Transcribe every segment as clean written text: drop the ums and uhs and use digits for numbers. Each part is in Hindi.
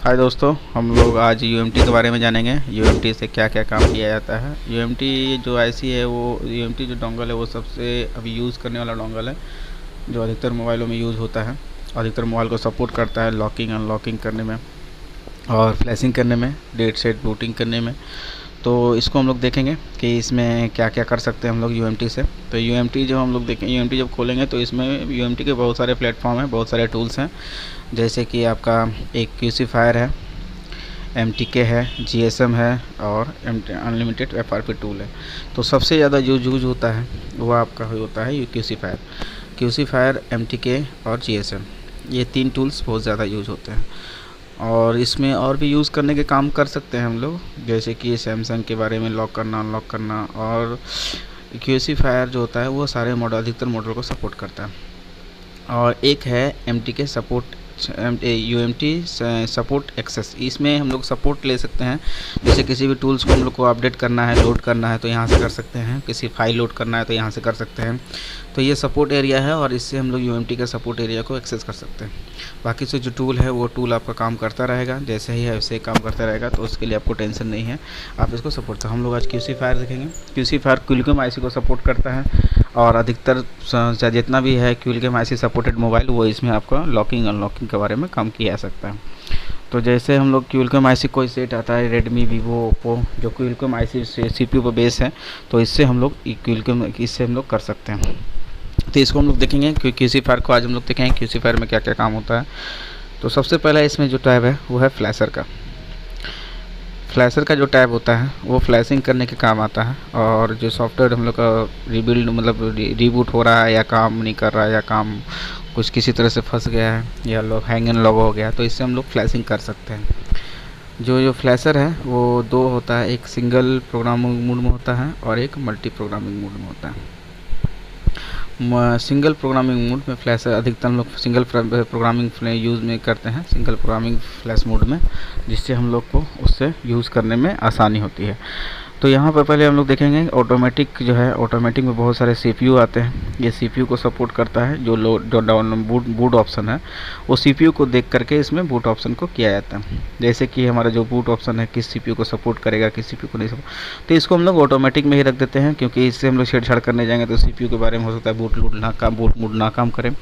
हाय दोस्तों, हम लोग आज यूएमटी के बारे में जानेंगे। यूएमटी से क्या क्या काम किया जाता है। यूएमटी जो आईसी है, वो यूएमटी जो डोंगल है वो सबसे अभी यूज़ करने वाला डोंगल है जो अधिकतर मोबाइलों में यूज़ होता है। अधिकतर मोबाइल को सपोर्ट करता है लॉकिंग अनलॉकिंग करने में और फ्लैशिंग करने में, डेट सेट बूटिंग करने में। तो इसको हम लोग देखेंगे कि इसमें क्या क्या कर सकते हैं हम लोग यूएमटी से। तो यूएमटी जो हम लोग देखें, यूएमटी जब खोलेंगे तो इसमें यूएमटी के बहुत सारे प्लेटफॉर्म हैं, बहुत सारे टूल्स हैं। जैसे कि आपका एक क्यूसी फायर है, MTK है, GSM है और अनलिमिटेड FRP टूल है। तो सबसे ज़्यादा जो यूज होता है वो आपका होता है क्यूसी फायर, MTK और GSM। ये 3 टूल्स बहुत ज़्यादा यूज होते हैं और इसमें और भी यूज़ करने के काम कर सकते हैं हम लोग, जैसे कि सैमसंग के बारे में लॉक करना अनलॉक करना। और क्यूसी फायर जो होता है वो सारे मॉडल, अधिकतर मॉडल को सपोर्ट करता है। और एक है MTK support, UMT support access. इसमें हम लोग सपोर्ट ले सकते हैं, जैसे किसी भी टूल्स को हम लोग को अपडेट करना है, लोड करना है तो यहाँ से कर सकते हैं, किसी फाइल लोड करना है तो यहाँ से कर सकते हैं। तो ये सपोर्ट एरिया है और इससे हम लोग UMT के सपोर्ट एरिया को एक्सेस कर सकते हैं। बाकी से जो टूल है वो टूल आपका काम करता रहेगा, जैसे ही है वैसे ही काम करता रहेगा, तो उसके लिए आपको टेंशन नहीं है, आप इसको सपोर्ट। तो हम लोग आज क्यूसी फायर देखेंगे। क्यूसी फायर क्विलकॉम आईसी को सपोर्ट करता है और अधिकतर जितना भी है क्विलकॉम आईसी सपोर्टेड मोबाइल वो इसमें आपका लॉकिंग अनलॉकिंग के बारे में काम किया जा सकता है। तो जैसे हम लोग क्विलकॉम आईसी कोई सेट आता है, रेडमी, वीवो, ओप्पो, जो क्विलकॉम आईसी से CPU पर बेस है, तो इससे हम लोग इससे हम लोग कर सकते हैं। तो इसको हम लोग देखेंगे क्यूसी फायर को। आज हम लोग देखेंगे क्यूसी फायर में क्या क्या काम होता है। तो सबसे पहला इसमें जो टैब है वो है फ्लैशर का। फ्लैशर का जो टैब होता है वो फ्लैशिंग करने के काम आता है। और जो सॉफ्टवेयर हम लोग का रीबिल्ड मतलब रीबूट हो रहा है या काम नहीं कर रहा है या काम कुछ किसी तरह से फंस गया है या हैंग एंड लॉग हो गया, तो इससे हम लोग फ्लैशिंग कर सकते हैं। जो फ्लैशर है वो 2 होता है, एक सिंगल प्रोग्रामिंग मोड में होता है और एक मल्टी प्रोग्रामिंग मोड में होता है। सिंगल प्रोग्रामिंग मोड में फ्लैश अधिकतर हम लोग सिंगल प्रोग्रामिंग यूज़ में करते हैं, सिंगल प्रोग्रामिंग फ्लैश मोड में, जिससे हम लोग को उससे यूज़ करने में आसानी होती है। तो यहाँ पर पहले हम लोग देखेंगे ऑटोमेटिक जो है, ऑटोमेटिक में बहुत सारे CPU आते हैं। ये CPU को सपोर्ट करता है, जो डाउन बूट ऑप्शन है वो CPU को देख करके इसमें बूट ऑप्शन को किया जाता है। जैसे कि हमारा जो बूट ऑप्शन है किस CPU को सपोर्ट करेगा, किस CPU को नहीं सपोर्ट, तो इसको हम लोग ऑटोमेटिक में ही रख देते हैं, क्योंकि इससे हम लोग छेड़छाड़ करने जाएंगे तो CPU के बारे में हो सकता है बूट मोड ना काम करें।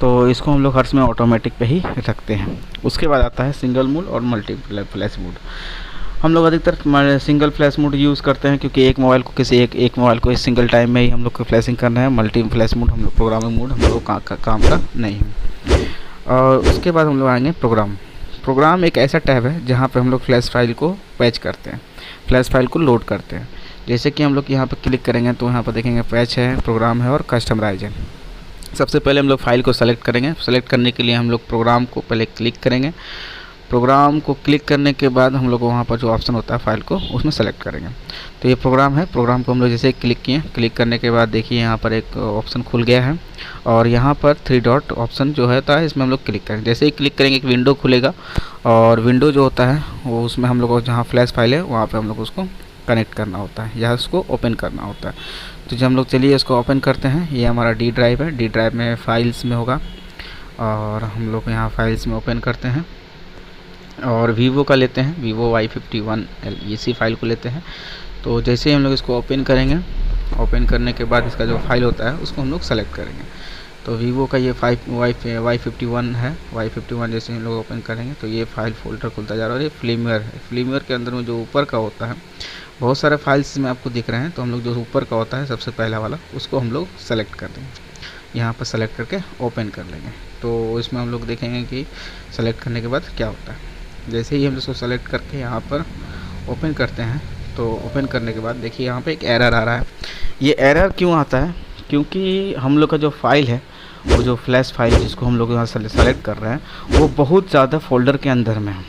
तो इसको हम लोग हर समय ऑटोमेटिक पे ही रखते हैं। उसके बाद आता है सिंगल मोड और मल्टी फ्लैश मोड। हम लोग अधिकतर सिंगल फ्लैश मोड यूज़ करते हैं, क्योंकि एक मोबाइल को इस सिंगल टाइम में ही हम लोग को फ्लैशिंग करना है। मल्टी फ्लैश मोड हम लोग प्रोग्रामिंग मोड हम लोग काम का नहीं है। और उसके बाद हम लोग आएंगे प्रोग्राम एक ऐसा टैब है जहाँ पे हम लोग फ्लैश फाइल को पैच करते हैं, फ्लैश फाइल को लोड करते हैं। जैसे कि हम लोग यहाँ पर क्लिक करेंगे तो यहाँ पर देखेंगे पैच है, प्रोग्राम है और कस्टमाइज है। सबसे पहले हम लोग फाइल को सेलेक्ट करेंगे। सेलेक्ट करने के लिए हम लोग प्रोग्राम को पहले क्लिक करेंगे। प्रोग्राम को क्लिक करने के बाद हम लोग वहाँ पर जो ऑप्शन होता है फाइल को उसमें सेलेक्ट करेंगे। तो ये प्रोग्राम है, प्रोग्राम को हम लोग जैसे क्लिक किए, क्लिक करने के बाद देखिए यहाँ पर एक ऑप्शन खुल गया है और यहाँ पर 3 डॉट ऑप्शन जो होता है इसमें हम लोग क्लिक करेंगे। जैसे ही क्लिक करेंगे एक विंडो खुलेगा और विंडो जो होता है वो उसमें हम लोग को जहाँ फ्लैश फाइल है वहाँ पर हम लोग उसको कनेक्ट करना होता है या उसको ओपन करना होता है। तो जब हम लोग चलिए इसको ओपन करते हैं, ये हमारा D ड्राइव है, D ड्राइव में फाइल्स में होगा और हम लोग यहाँ फाइल्स में ओपन करते हैं और वीवो का लेते हैं, वीवो Y51L इसी फाइल को लेते हैं। तो जैसे ही हम लोग इसको ओपन करेंगे, ओपन करने के बाद इसका जो फाइल होता है उसको हम लोग सेलेक्ट करेंगे। तो वीवो का ये Y51 है, Y51 जैसे हम लोग ओपन करेंगे तो ये फाइल फोल्डर खुलता जा रहा है और ये फ्लीमवेयर है। फ्लीमवेयर के अंदर में जो ऊपर का होता है, बहुत सारे फाइल्स में आपको दिख रहे हैं, तो हम लोग जो ऊपर का होता है सबसे पहला वाला उसको हम लोग सेलेक्ट कर देंगे, यहाँ पर सेलेक्ट करके ओपन कर लेंगे। तो इसमें हम लोग देखेंगे कि सेलेक्ट करने के बाद क्या होता है। जैसे ही हम इसको सेलेक्ट करके यहाँ पर ओपन करते हैं तो ओपन करने के बाद देखिए यहाँ पे एक एरर आ रहा है। ये एरर क्यों आता है? क्योंकि हम लोग का जो फाइल है, वो जो फ्लैश फाइल जिसको हम लोग यहाँ सेलेक्ट कर रहे हैं वो बहुत ज़्यादा फोल्डर के अंदर में है।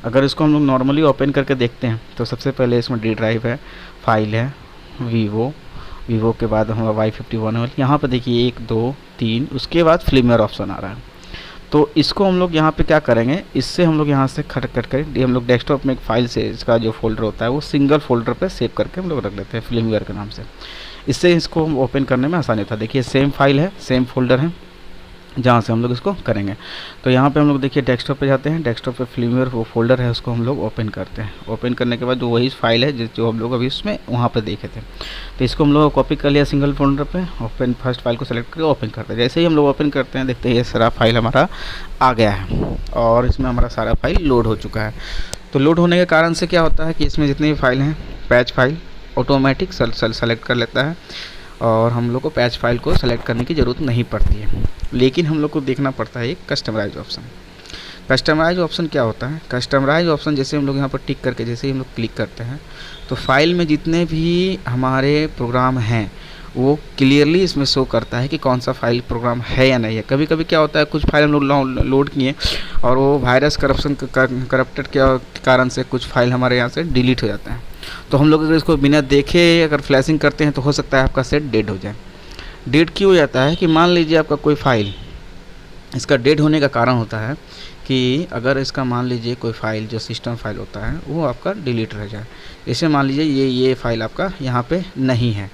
अगर इसको हम लोग नॉर्मली ओपन करके देखते हैं तो सबसे पहले इसमें D ड्राइव है, फाइल है, वीवो के बाद हमारा Y51 है। यहाँ पर देखिए 1 2 3, उसके बाद फ्लीमवेयर ऑप्शन आ रहा है। तो इसको हम लोग यहाँ पे क्या करेंगे, इससे हम लोग यहाँ से कट कर हम लोग डेस्कटॉप में एक फाइल से इसका जो फोल्डर होता है वो सिंगल फोल्डर पे सेव करके हम लोग रख लेते हैं फ्लीमवेयर के नाम से। इससे इसको हम ओपन करने में आसानी होता है। देखिए सेम फाइल है, सेम फोल्डर है जहाँ से हम लोग इसको करेंगे। तो यहाँ पे हम लोग देखिए डेस्कटॉप पे जाते हैं, डेस्कटॉप पे फिल्मवेयर वो फोल्डर है उसको हम लोग ओपन करते हैं। ओपन करने के बाद जो वही फाइल है जो हम लोग अभी उसमें वहाँ पे देखे थे, तो इसको हम लोग कॉपी कर लिया सिंगल फोल्डर पे, ओपन फर्स्ट फाइल को सेलेक्ट करके ओपन करते हैं। जैसे ही हम लोग ओपन करते हैं देखते हैं ये सारा फाइल हमारा आ गया है और इसमें हमारा सारा फाइल लोड हो चुका है। तो लोड होने के कारण से क्या होता है कि इसमें जितनी भी फाइल हैं पैच फाइल ऑटोमेटिक सेलेक्ट कर लेता है और हम लोग को पैच फाइल को सेलेक्ट करने की ज़रूरत नहीं पड़ती है। लेकिन हम लोग को देखना पड़ता है एक कस्टमाइज ऑप्शन। कस्टमाइज ऑप्शन क्या होता है? कस्टमाइज ऑप्शन जैसे हम लोग यहाँ पर टिक करके जैसे ही हम लोग क्लिक करते हैं तो फाइल में जितने भी हमारे प्रोग्राम हैं वो क्लियरली इसमें शो करता है कि कौन सा फाइल प्रोग्राम है या नहीं है। कभी कभी क्या होता है कुछ फाइल हम लोग लोड किए और वो वायरस करप्टेड के कारण से कुछ फाइल हमारे यहाँ से डिलीट हो जाता है। तो हम लोग अगर इसको बिना देखे अगर फ्लैशिंग करते हैं तो हो सकता है आपका सेट डेड हो जाए। डेड क्यों हो जाता है कि मान लीजिए आपका कोई फाइल, इसका डेड होने का कारण होता है कि अगर इसका मान लीजिए कोई फाइल जो सिस्टम फाइल होता है वो आपका डिलीट रह जाए। जैसे मान लीजिए ये फाइल आपका यहाँ पे नहीं है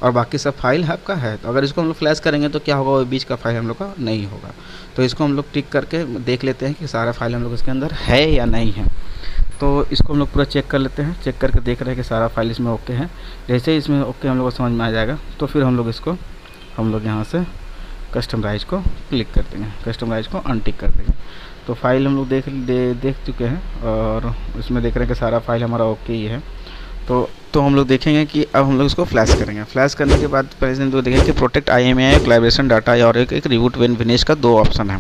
और बाकी सब फाइल आपका है, तो अगर इसको हम लोग फ्लैश करेंगे तो क्या होगा, वो बीच का फाइल हम लोग का नहीं होगा। तो इसको हम लोग टिक करके देख लेते हैं कि सारा फाइल हम लोग इसके अंदर है या नहीं है। तो इसको हम लोग पूरा चेक कर लेते हैं, चेक करके देख रहे हैं कि सारा फाइल इसमें ओके है। जैसे ही इसमें ओके हम लोग को समझ में आ जाएगा तो फिर हम लोग यहाँ से कस्टमाइज को क्लिक कर देंगे, कस्टमाइज को अनटिक कर देंगे। तो फाइल हम लोग देख चुके हैं और इसमें देख रहे हैं कि सारा फाइल हमारा ओके ही है। तो हम लोग देखेंगे कि अब हम लोग इसको फ्लैश करेंगे। फ्लैश करने के बाद पहले हम लोग देखेंगे कि प्रोटेक्ट IMEI कोलैबोरेशन डाटा और एक रिबूट व्हेन फिनिश का 2 ऑप्शन है।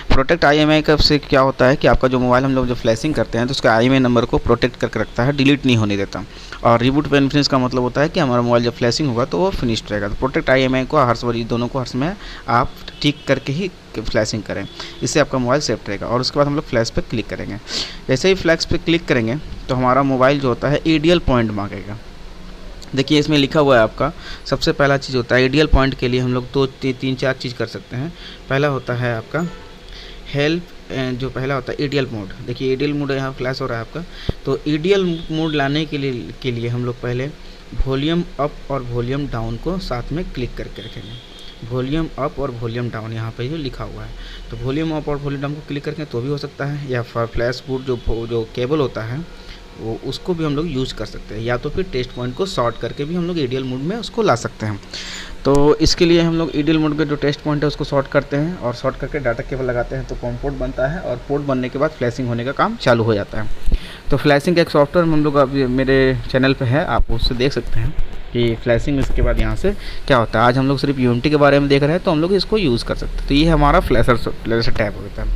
प्रोटेक्ट IMEI का से क्या होता है कि आपका जो मोबाइल हम लोग जो फ्लैशिंग करते हैं तो उसका IMEI नंबर को प्रोटेक्ट करके रखता है, डिलीट नहीं होने देता। और रिबूट व्हेन फिनिश का मतलब होता है कि हमारा मोबाइल जब फ्लैशिंग होगा तो वो फिनिश्ड रहेगा। तो प्रोटेक्ट IMEI को हर बार दोनों को हर समय आप ठीक करके ही फ्लैशिंग करें, इससे आपका मोबाइल सेफ रहेगा। और उसके बाद हम लोग फ्लैश पे क्लिक करेंगे। जैसे ही फ्लैश पे क्लिक करेंगे तो हमारा मोबाइल जो होता है ADL पॉइंट मांगेगा। देखिए इसमें लिखा हुआ है आपका सबसे पहला चीज़ होता है ADL पॉइंट के लिए हम लोग 2-3-4 चीज़ कर सकते हैं। पहला होता है आपका हेल्प, जो पहला होता है ADL मोड। देखिए ADL मोड यहाँ फ्लैश हो रहा है आपका। तो ADL मोड लाने के लिए हम लोग पहले वॉल्यूम अप और वॉल्यूम डाउन को साथ में क्लिक करके रखेंगे। वॉल्यूम अप और वॉल्यूम डाउन यहाँ पे जो लिखा हुआ है, तो वॉल्यूम अप और वॉल्यूम डाउन को क्लिक करके तो भी हो सकता है, या फ्लैश बूट जो केबल होता है वो उसको भी हम लोग यूज़ कर सकते हैं, या तो फिर टेस्ट पॉइंट को शॉर्ट करके भी हम लोग ADL मोड में उसको ला सकते हैं। तो इसके लिए हम लोग ADL मोड में जो टेस्ट पॉइंट है उसको शॉर्ट करते हैं और शॉर्ट करके डाटा केबल लगाते हैं तो कॉम पोर्ट बनता है और पोर्ट बनने के बाद फ्लैशिंग होने का काम चालू हो जाता है। तो फ्लैशिंग का एक सॉफ्टवेयर हम लोग अभी मेरे चैनल पे है, आप उससे देख सकते हैं कि फ्लैशिंग इसके बाद यहाँ से क्या होता है। आज हम लोग सिर्फ UMT के बारे में देख रहे हैं तो हम लोग इसको यूज़ कर सकते हैं। तो ये हमारा फ्लैशर टैब होता है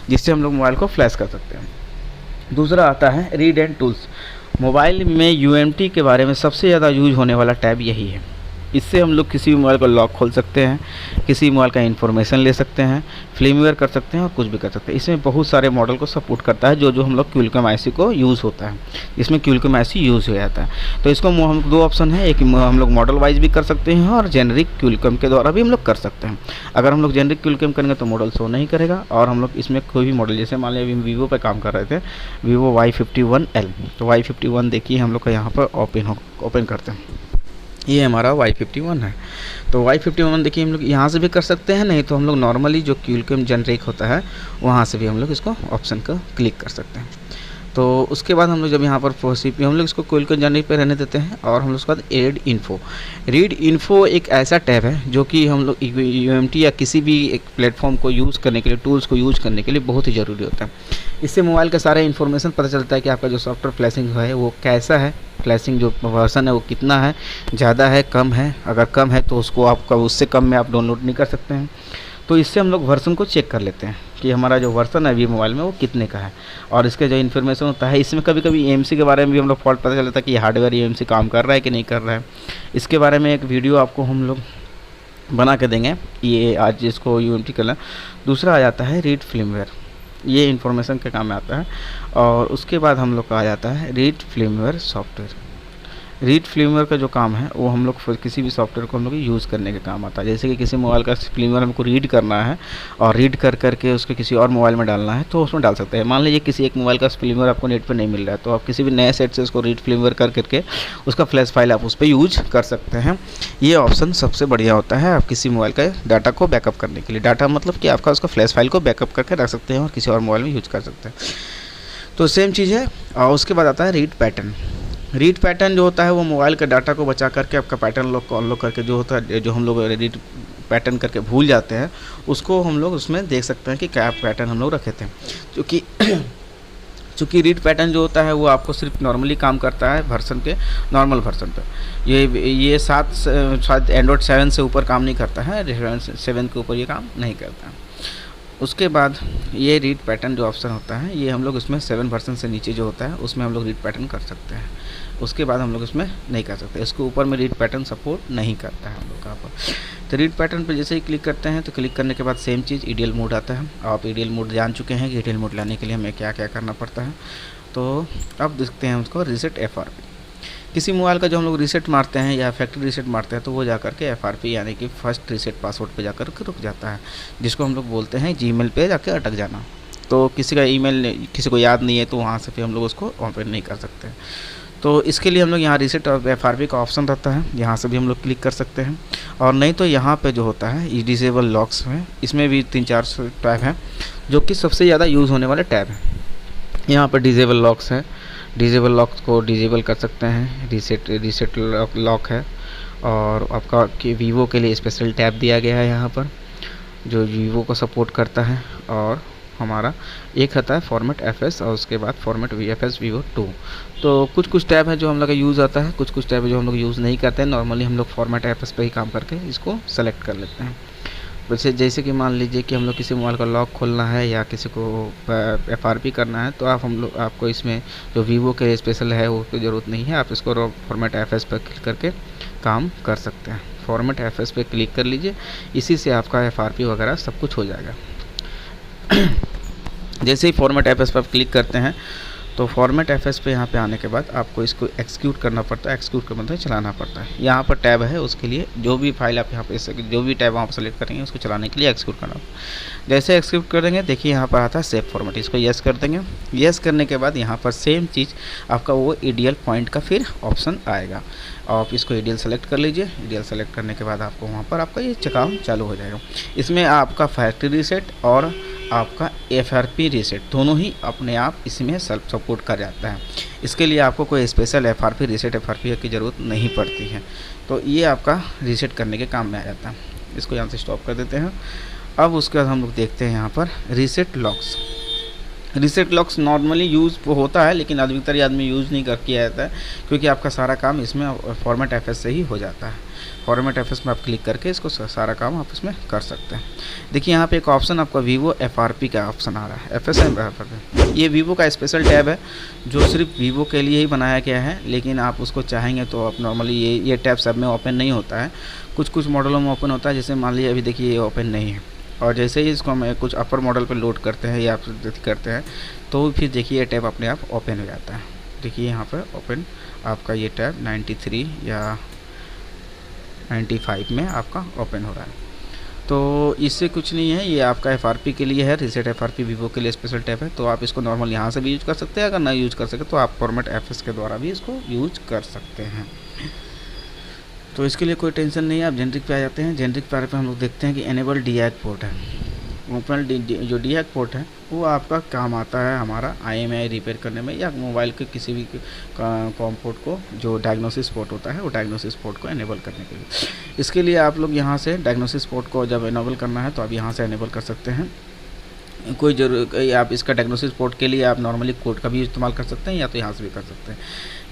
जिससे हम लोग मोबाइल को फ्लैश कर सकते हैं। दूसरा आता है रीड एंड टूल्स। मोबाइल में UMT के बारे में सबसे ज़्यादा यूज होने वाला टैब यही है। इससे हम लोग किसी भी मोबाइल का लॉक खोल सकते हैं, किसी मोबाइल का इन्फॉर्मेशन ले सकते हैं, फ्लेमवेयर कर सकते हैं और कुछ भी कर सकते हैं। इसमें बहुत सारे मॉडल को सपोर्ट करता है जो हम लोग क्विलकम IC को यूज़ होता है, इसमें क्विलकम IC यूज़ हो जाता है। तो इसको हम 2 ऑप्शन है, एक हम लोग मॉडल वाइज भी कर सकते हैं और जेनरिक क्विलकम के द्वारा भी हम लोग कर सकते हैं। अगर हम लोग जेनरिक क्विलकम करेंगे तो मॉडल शो नहीं करेगा और हम लोग इसमें कोई भी मॉडल, जैसे मान लीजिए वीवो पर काम कर रहे थे, वीवो Y51L, तो Y51 देखिए हम लोग का यहाँ पर ओपन करते हैं, ये हमारा Y51 है। तो Y51 देखिए हम लोग यहाँ से भी कर सकते हैं, नहीं तो हम लोग नॉर्मली जो क्विलकम जेनरिक होता है वहाँ से भी हम लोग इसको ऑप्शन का क्लिक कर सकते हैं। तो उसके बाद हम लोग जब यहाँ पर CPU हम लोग इसको क्विलकम जेनरिक पे रहने देते हैं और हम लोग उसके बाद रीड इन्फो एक ऐसा टैब है जो कि हम लोग UMT या किसी भी एक प्लेटफॉर्म को यूज़ करने के लिए, टूल्स को यूज़ करने के लिए बहुत ही ज़रूरी होता है। इससे मोबाइल का सारा इन्फॉर्मेशन पता चलता है कि आपका जो सॉफ्टवेयर फ्लैशिंग है वो कैसा है, फ्लैशिंग जो वर्जन है वो कितना है, ज़्यादा है कम है। अगर कम है तो उसको आपका उससे कम में आप डाउनलोड नहीं कर सकते हैं। तो इससे हम लोग वर्जन को चेक कर लेते हैं कि हमारा जो वर्जन है अभी मोबाइल में वो कितने का है। और इसके जो इन्फॉर्मेशन होता है इसमें कभी कभी EMC के बारे में भी हम लोग फॉल्ट पता चलता है कि हार्डवेयर EMC काम कर रहा है कि नहीं कर रहा है। इसके बारे में एक वीडियो आपको हम लोग बना के देंगे, ये आज इसको UMT करना। दूसरा आ जाता है रीड फिल्मवेयर, ये इन्फॉर्मेशन के काम में आता है। और उसके बाद हम लोग का आ जाता है रीड फिल्मवेयर सॉफ्टवेयर। रीड फ्लेमर का जो काम है वो हम लोग किसी भी सॉफ्टवेयर को हम लोग यूज़ करने के काम आता है। जैसे कि किसी मोबाइल का फ्लेमर हमको रीड करना है और रीड कर करके उसको किसी और मोबाइल में डालना है तो उसमें डाल सकते हैं। मान लीजिए किसी एक मोबाइल का फ्लेमर आपको नेट पर नहीं मिल रहा है तो आप किसी भी नए सेट से उसको रीड फ्लेमर कर करके उसका फ्लैश फाइल आप उस पर यूज कर सकते हैं। ये ऑप्शन सबसे बढ़िया होता है आप किसी मोबाइल का डाटा को बैकअप करने के लिए। डाटा मतलब कि आपका उसका फ्लैश फाइल को बैकअप करके रख सकते हैं और किसी और मोबाइल में यूज कर सकते हैं। तो सेम चीज़ है। और उसके बाद आता है रीड पैटर्न। रीड पैटर्न जो होता है वो मोबाइल के डाटा को बचा करके आपका पैटर्न लॉक को अनलॉक करके जो होता है, जो हम लोग रीड पैटर्न करके भूल जाते हैं उसको हम लोग उसमें देख सकते हैं कि क्या पैटर्न हम लोग रखे थे। क्योंकि चूँकि रीड पैटर्न जो होता है वो आपको सिर्फ नॉर्मली काम करता है वर्सन के नॉर्मल वर्सन पे। ये शायद एंड्रॉयड 7 से ऊपर काम नहीं करता है, 7 के ऊपर ये काम नहीं करता है। उसके बाद ये रीड पैटर्न जो ऑप्शन होता है ये हम लोग इसमें 7 वर्सन से नीचे जो होता है उसमें हम लोग रीड पैटर्न कर सकते हैं। उसके बाद हम लोग इसमें नहीं कर सकते, इसके ऊपर में रीड पैटर्न सपोर्ट नहीं करता है हम लोग का पर। तो रीड पैटर्न पर जैसे ही क्लिक करते हैं तो क्लिक करने के बाद सेम चीज़ ईडीएल मोड आता है। आप ईडीएल मोड जान चुके हैं कि ईडीएल मोड लाने के लिए हमें क्या क्या करना पड़ता है। तो अब देखते हैं उसको रीसेट एफआरपी। किसी मोबाइल का जो हम लोग रीसेट मारते हैं या फैक्ट्री रीसेट मारते हैं तो वो जा कर के एफआरपी यानी कि फर्स्ट रीसेट पासवर्ड पे जाकर के रुक जाता है, जिसको हम लोग बोलते हैं जीमेल पे जाके अटक जाना। तो किसी का ईमेल किसी को याद नहीं है तो वहाँ से फिर हम लोग उसको ओपन नहीं कर सकते। तो इसके लिए हम लोग यहाँ रीसेट और एफआरपी का ऑप्शन रहता है, यहाँ से भी हम लोग क्लिक कर सकते हैं। और नहीं तो यहाँ पे जो होता है डिसेबल लॉक्स में, इसमें भी 3-4 टैब हैं जो कि सबसे ज़्यादा यूज़ होने वाले टैब हैं। यहाँ पर डिसेबल लॉक्स है, डिसेबल लॉक को डिसेबल कर सकते हैं। रीसेट लॉक है। और आपका कि वीवो के लिए स्पेशल टैब दिया गया है यहाँ पर जो वीवो को सपोर्ट करता है। और हमारा एक आता है फॉर्मेट एफएस और उसके बाद फॉर्मेट वीएफएस वीवो 2। तो कुछ टैब है जो हम लोग का यूज़ आता है, कुछ टैब है जो हम लोग यूज़ नहीं करते हैं। नॉर्मली हम लोग फॉर्मेट एफएस पे ही काम करके इसको सेलेक्ट कर लेते हैं। वैसे जैसे कि मान लीजिए कि हम लोग किसी मोबाइल का लॉक खोलना है या किसी को एफआरपी करना है तो आपको इसमें जो वीवो के स्पेशल है वो की ज़रूरत नहीं है। आप इसको फॉर्मेट एफएस पर क्लिक करके काम कर सकते हैं। फॉर्मेट एफएस पे क्लिक कर लीजिए, इसी से आपका एफआरपी वगैरह सब कुछ हो जाएगा। जैसे ही फॉर्मेट एफएस पर क्लिक करते हैं तो फॉर्मेट एफएस पे यहाँ पे आने के बाद आपको इसको एक्सिक्यूट करना पड़ता है। एक्सिक्यूट का मतलब चलाना पड़ता है। यहाँ पर टैब है, उसके लिए जो भी फाइल आप यहाँ पे जो भी टैब वहाँ पर सेलेक्ट करेंगे उसको चलाने के लिए एक्सिक्यूट करना। जैसे एक्सिक्यूट कर देंगे देखिए यहाँ पर आता है सेव फॉर्मेट, इसको यस कर देंगे। यस करने के बाद यहाँ पर सेम चीज़ आपका वो ईडीएल पॉइंट का फिर ऑप्शन आएगा। आप इसको ईडीएल सेलेक्ट कर लीजिए। ईडीएल सेलेक्ट करने के बाद आपको वहाँ पर आपका ये काम चालू हो जाएगा। इसमें आपका फैक्ट्री रीसेट और आपका एफआरपी रीसेट दोनों ही अपने आप इसमें सेल्फ सपोर्ट कर जाता है। इसके लिए आपको कोई स्पेशल एफआरपी रीसेट एफआरपी की ज़रूरत नहीं पड़ती है। तो ये आपका रीसेट करने के काम में आ जाता है। इसको यहाँ से स्टॉप कर देते हैं। अब उसके बाद हम लोग देखते हैं यहाँ पर reset locks. Reset locks normally use होता है लेकिन अधिकतर आदमी यूज़ नहीं किया जाता है क्योंकि आपका सारा काम इसमें फॉर्मेट एफएस से ही हो जाता है। फॉर्मेट एफएस में आप क्लिक करके इसको सारा काम आप इसमें कर सकते हैं। देखिए यहाँ पे एक ऑप्शन आपका वीवो एफआरपी का ऑप्शन आ रहा है, एफएस एफआरपी। ये वीवो का स्पेशल टैब है जो सिर्फ वीवो के लिए ही बनाया गया है, लेकिन आप उसको चाहेंगे तो आप नॉर्मली ये टैब सब में ओपन नहीं होता है। कुछ मॉडलों में ओपन होता है। जैसे मान लीजिए अभी देखिए ये ओपन नहीं है और जैसे ही इसको हम कुछ अपर मॉडल पे लोड करते हैं या आप करते हैं तो फिर देखिए ये टैब अपने आप ओपन हो जाता है। देखिए यहाँ पर ओपन आपका ये टैब 93 या 95 में आपका ओपन हो रहा है। तो इससे कुछ नहीं है, ये आपका एफआरपी के लिए है। रीसेट एफआरपी वीवो के लिए स्पेशल टैब है। तो आप इसको नॉर्मल यहाँ से भी यूज कर सकते हैं। अगर ना यूज कर सके तो आप फॉर्मेट एफएस के द्वारा भी इसको यूज कर सकते हैं। तो इसके लिए कोई टेंशन नहीं है। आप जेनरिक पे आ जाते हैं। जेनरिक पे हम लोग देखते हैं कि एनेबल डीएक पोर्ट है। ओपन जो डीएक पोर्ट है वो आपका काम आता है हमारा IMEI रिपेयर करने में या मोबाइल के किसी भी कॉम पोर्ट को जो डायग्नोसिस पोर्ट होता है वो डायग्नोसिस पोर्ट को एनेबल करने के लिए। इसके लिए आप लोग यहाँ से डायग्नोसिस पोर्ट को जब एनेबल करना है तो आप यहाँ से एनेबल कर सकते हैं। कोई जरूर आप इसका डायग्नोसिस पोर्ट के लिए आप नॉर्मली कोड का भी इस्तेमाल कर सकते हैं या तो यहाँ से भी कर सकते हैं।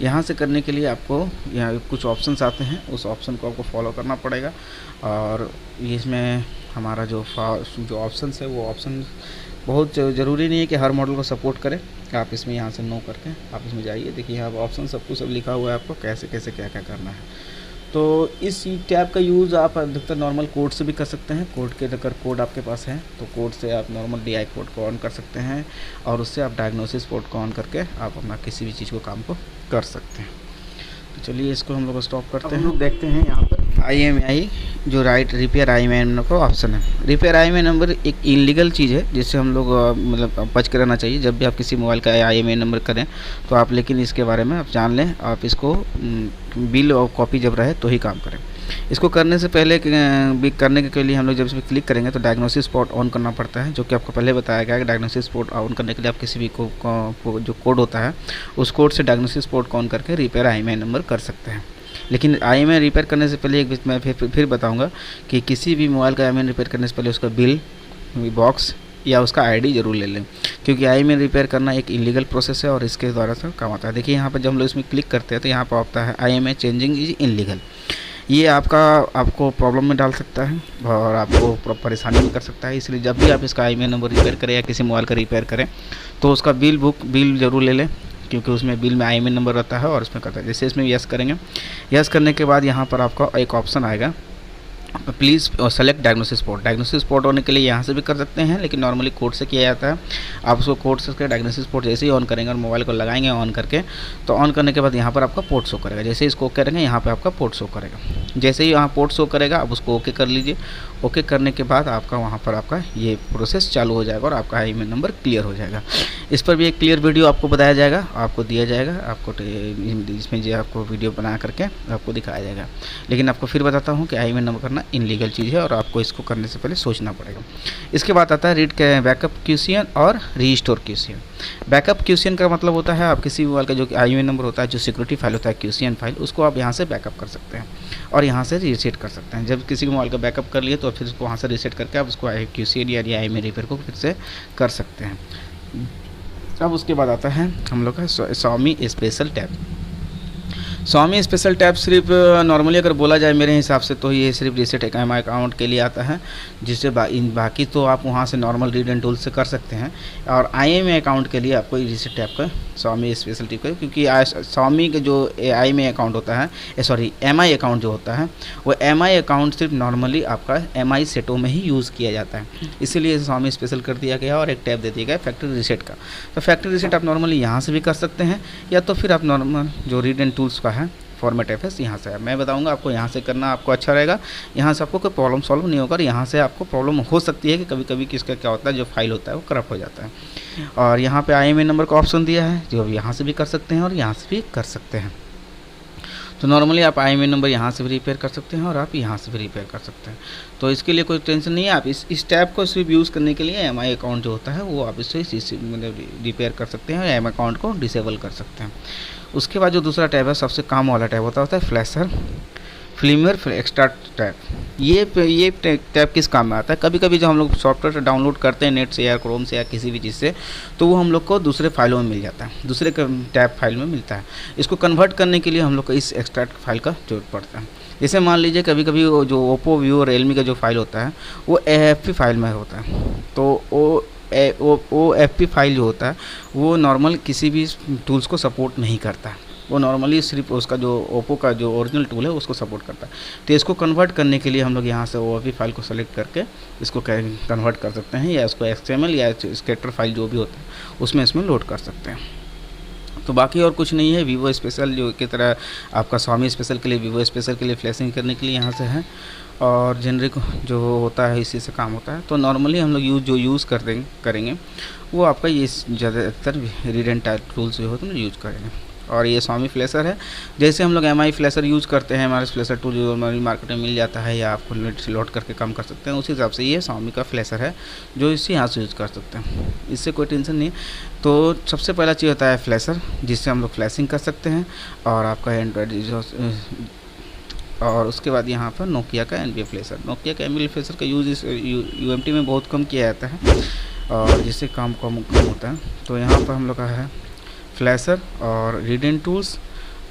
यहाँ से करने के लिए आपको यहाँ कुछ ऑप्शंस आते हैं, उस ऑप्शन को आपको फॉलो करना पड़ेगा। और इसमें हमारा जो ऑप्शंस है वो ऑप्शन बहुत ज़रूरी नहीं है कि हर मॉडल को सपोर्ट करें। आप इसमें यहाँ से नो करके आप इसमें जाइए। देखिए यहाँ ऑप्शन सब कुछ सब लिखा हुआ है आपको कैसे कैसे क्या क्या करना है। तो इस टैब का यूज़ आप अधिकतर नॉर्मल कोड से भी कर सकते हैं। कोड के अगर कोड आपके पास है तो कोड से आप नॉर्मल DI कोड को ऑन कर सकते हैं और उससे आप डायग्नोसिस पोर्ट को ऑन करके आप अपना किसी भी चीज़ को काम को कर सकते हैं। तो चलिए इसको हम लोग स्टॉप करते हैं। हम लोग देखते हैं यहाँ पर IMEI जो राइट रिपेयर IMEI नंबर का ऑप्शन है। रिपेयर IMEI नंबर एक इलीगल चीज़ है जिससे हम लोग मतलब बच कर रहना चाहिए। जब भी आप किसी मोबाइल का IMEI नंबर करें तो आप लेकिन इसके बारे में आप जान लें, आप इसको बिल और कॉपी जब रहे तो ही काम करें। इसको करने से पहले करने के लिए हम लोग जब इस पर क्लिक करेंगे तो डायग्नोसिस पोर्ट ऑन करना पड़ता है, जो कि आपको पहले बताया गया है कि डायग्नोसिस पोर्ट ऑन करने के लिए आप किसी भी जो कोड होता है उस कोड से डायग्नोसिस पोर्ट को ऑन करके रिपेयर IMEI नंबर कर सकते हैं। लेकिन IMEI रिपेयर करने से पहले एक बीच मैं फिर बताऊंगा कि किसी भी मोबाइल का IMEI रिपेयर करने से पहले उसका बिल बॉक्स या उसका ID ज़रूर ले लें, क्योंकि IMEI रिपेयर करना एक इलीगल प्रोसेस है और इसके द्वारा से काम आता है। देखिए यहाँ पर जब हम लोग इसमें क्लिक करते हैं तो यहाँ पर आता है IMEI चेंजिंग इज इलीगल। ये आपको प्रॉब्लम में डाल सकता है और आपको परेशानी भी कर सकता है। इसलिए जब भी आप इसका IMEI नंबर रिपेयर करें या किसी मोबाइल का रिपेयर करें तो उसका बिल ज़रूर ले लें, क्योंकि उसमें बिल में IMEI नंबर रहता है और उसमें करता है। जैसे इसमें यस करेंगे, यस करने के बाद यहाँ पर आपका एक ऑप्शन आएगा please select diagnosis port. Diagnosis port होने के लिए यहाँ से भी कर सकते हैं, लेकिन नॉर्मली कोड से किया जाता है। आप उसको कोड से करके डायग्नोसिस पोर्ट जैसे ही ऑन करेंगे और मोबाइल को लगाएंगे ऑन करके, तो ऑन करने के बाद यहाँ पर आपका पोर्ट शो करेगा। जैसे ही इसको करेंगे यहाँ पर आपका पोर्ट शो करेगा। जैसे ही यहाँ पोर्ट शो करेगा आप उसको ओके कर लीजिए। ओके करने के बाद आपका वहाँ पर आपका ये प्रोसेस चालू हो जाएगा और आपका IMEI नंबर क्लियर हो जाएगा। इस पर भी एक क्लियर वीडियो आपको बताया जाएगा, आपको दिया जाएगा, आपको इसमें जो आपको वीडियो बना करके आपको दिखाया जाएगा। लेकिन आपको फिर बताता हूँ कि IMEI नंबर करना इनलीगल चीज़ है और आपको इसको करने से पहले सोचना पड़ेगा। इसके बाद आता है रीड बैकअप क्यूसीएन और रीस्टोर क्यूसीएन। बैकअप क्यूसीएन का मतलब होता है आप किसी मोबाइल का जो IMEI नंबर होता है, जो सिक्योरिटी फाइल होता है क्यूसीएन फाइल, उसको आप यहाँ से बैकअप कर सकते हैं और यहाँ से रीसेट कर सकते हैं। जब किसी मोबाइल का बैकअप कर लिए तो फिर उसको वहाँ से रीसेट करके आप उसको क्यूसीएन या IMEI रिपेयर को फिर से कर सकते हैं। अब उसके बाद आता है हम लोग का Xiaomi special tab. Xiaomi special tab सिर्फ नॉर्मली अगर बोला जाए मेरे हिसाब से तो ये सिर्फ रीसेट IMEI अकाउंट के लिए आता है, जिससे बाकी तो आप वहाँ से नॉर्मल रीड एंड टूल से कर सकते हैं। और IMEI अकाउंट के लिए आपको रीसेट टैब का Xiaomi स्पेशल टिप है, क्योंकि Xiaomi के जो IMEI अकाउंट होता है MI अकाउंट जो होता है वो MI अकाउंट सिर्फ नॉर्मली आपका MI सेटों में ही यूज़ किया जाता है। इसीलिए Xiaomi स्पेशल कर दिया गया और एक टैब दे दिया गया फैक्ट्री रीसेट का। तो फैक्ट्री रीसेट आप नॉर्मली यहाँ से भी कर सकते हैं या तो फिर आप नॉर्मल जो रीड एंड टूल्स का है फॉर्मेट FS यहाँ से है। मैं बताऊंगा आपको यहाँ से करना आपको अच्छा रहेगा। यहाँ से आपको कोई प्रॉब्लम सॉल्व नहीं होगा और यहाँ से आपको प्रॉब्लम हो सकती है कि कभी कभी किसका क्या होता है, जो फाइल होता है वो करप्ट हो जाता है। और यहाँ पे IMEI नंबर का ऑप्शन दिया है जो यहाँ से भी कर सकते हैं और यहाँ से भी कर सकते हैं। तो नॉर्मली आप IMEI नंबर यहाँ से भी रिपेयर कर सकते हैं और आप यहाँ से भी रिपेयर कर सकते हैं। तो इसके लिए कोई टेंशन नहीं है। आप इस टैब को सिर्फ यूज़ करने के लिए MI अकाउंट जो होता है वो आप इससे मतलब रिपेयर कर सकते हैं और MI अकाउंट को डिसेबल कर सकते हैं। उसके बाद जो दूसरा टैब है सबसे काम वाला टैब होता है फ्लैशर फ्लीमर एक्सट्रैक्ट टैब। ये टैब किस काम में आता है? कभी कभी जो हम लोग सॉफ्टवेयर डाउनलोड करते हैं नेट से या क्रोम से या किसी भी चीज़ से, तो वो हम लोग को दूसरे फाइलों में मिल जाता है, दूसरे टैब फाइल में मिलता है। इसको कन्वर्ट करने के लिए हम लोग को इस एक्सट्रैक्ट फाइल का जरूरत पड़ता है। जैसे मान लीजिए कभी कभी जो ओप्पो वीवो रियलमी का जो फाइल होता है वो AFP फाइल में होता है, तो OFP फाइल जो होता है वो नॉर्मल किसी भी टूल्स को सपोर्ट नहीं करता है। वो नॉर्मली सिर्फ उसका जो ओप्पो का जो ओरिजिनल टूल है उसको सपोर्ट करता है। तो इसको कन्वर्ट करने के लिए हम लोग यहाँ से OFP फाइल को सेलेक्ट करके इसको कन्वर्ट कर सकते हैं, या इसको XML या स्केटर फाइल जो भी होता है उसमें इसमें लोड कर सकते हैं। तो बाकी और कुछ नहीं है। वीवो स्पेशल जो की तरह आपका Xiaomi स्पेशल के लिए वीवो स्पेशल के लिए फ्लैशिंग करने के लिए यहाँ से है, और जेनरिक जो होता है इसी से काम होता है। तो नॉर्मली हम लोग यूज़ करेंगे वो आपका ये ज़्यादातर रीड एंड टाइप टूल्स जो होते हैं यूज़ करेंगे। और ये Xiaomi फ्लैशर है। जैसे हम लोग MI फ्लैशर यूज़ करते हैं, हमारे फ्लैशर टूल जो हमारी मार्केट में मिल जाता है या आपको नेट से लोड करके काम कर सकते हैं, उसी हिसाब से ये Xiaomi का फ्लैशर है जो इसे यहाँ से यूज़ कर सकते हैं। इससे कोई टेंशन नहीं। तो सबसे पहला चीज़ होता है फ्लैशर, जिससे हम लोग फ्लैशिंग कर सकते हैं और आपका एंड्रॉयड। और उसके बाद यहाँ पर नोकिया का NVIDIA फ्लैशर। नोकिया का NVIDIA फ्लैशर का यूज़ इस UMT में बहुत कम किया जाता है और जिससे काम कम होता है। तो यहाँ पर हम लोग का है फ्लैशर और रीड एंड टूल्स,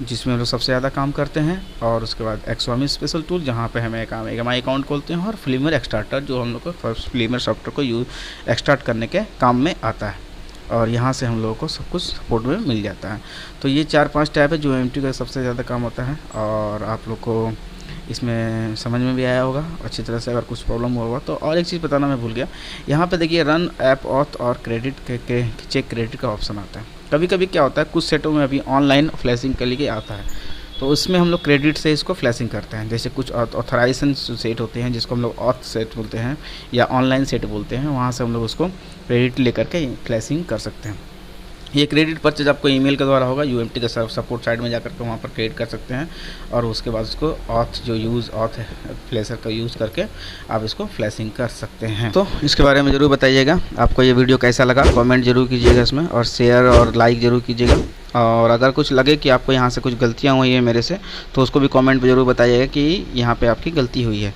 जिसमें हम लोग सबसे ज़्यादा काम करते हैं। और उसके बाद Xiaomi स्पेशल टूल, जहाँ पे हमें MI अकाउंट खोलते हैं, और फ्लीमर एक्सट्रैक्टर जो हम लोग को फ्लीमर सॉफ्टवेयर को एक्सट्रैक्ट करने के काम में आता है। और यहाँ से हम लोगों को सब कुछ सपोर्ट में मिल जाता है। तो ये 4-5 टैब है जो UMT का सबसे ज़्यादा काम होता है, और आप लोग को इसमें समझ में भी आया होगा अच्छी तरह से। अगर कुछ प्रॉब्लम होगा तो और एक चीज़ बताना मैं भूल गया, यहाँ पे देखिए रन ऐप ऑथ और क्रेडिट के चेक क्रेडिट का ऑप्शन आता है। कभी कभी क्या होता है कुछ सेटों में अभी ऑनलाइन फ्लैशिंग के लिए आता है, तो उसमें हम लोग क्रेडिट से इसको फ्लैशिंग करते हैं। जैसे कुछ ऑथराइजेशन सेट होते हैं जिसको हम लोग ऑथ सेट बोलते हैं या ऑनलाइन सेट बोलते हैं, वहाँ से हम लोग उसको क्रेडिट लेकर के फ्लैशिंग कर सकते हैं। ये क्रेडिट परचेज आपको ईमेल के द्वारा होगा, यूएमटी का सपोर्ट साइट में जाकर के वहाँ पर क्रिएट कर सकते हैं और उसके बाद उसको ऑथ जो ऑथ फ्लैशर का यूज़ करके आप इसको फ्लैशिंग कर सकते हैं। तो इसके बारे में ज़रूर बताइएगा आपको ये वीडियो कैसा लगा, कमेंट जरूर कीजिएगा इसमें, और शेयर और लाइक ज़रूर कीजिएगा। और अगर कुछ लगे कि आपको यहाँ से कुछ गलतियाँ हुई है मेरे से, तो उसको भी कमेंट में ज़रूर बताइएगा कि यहाँ पर आपकी गलती हुई है।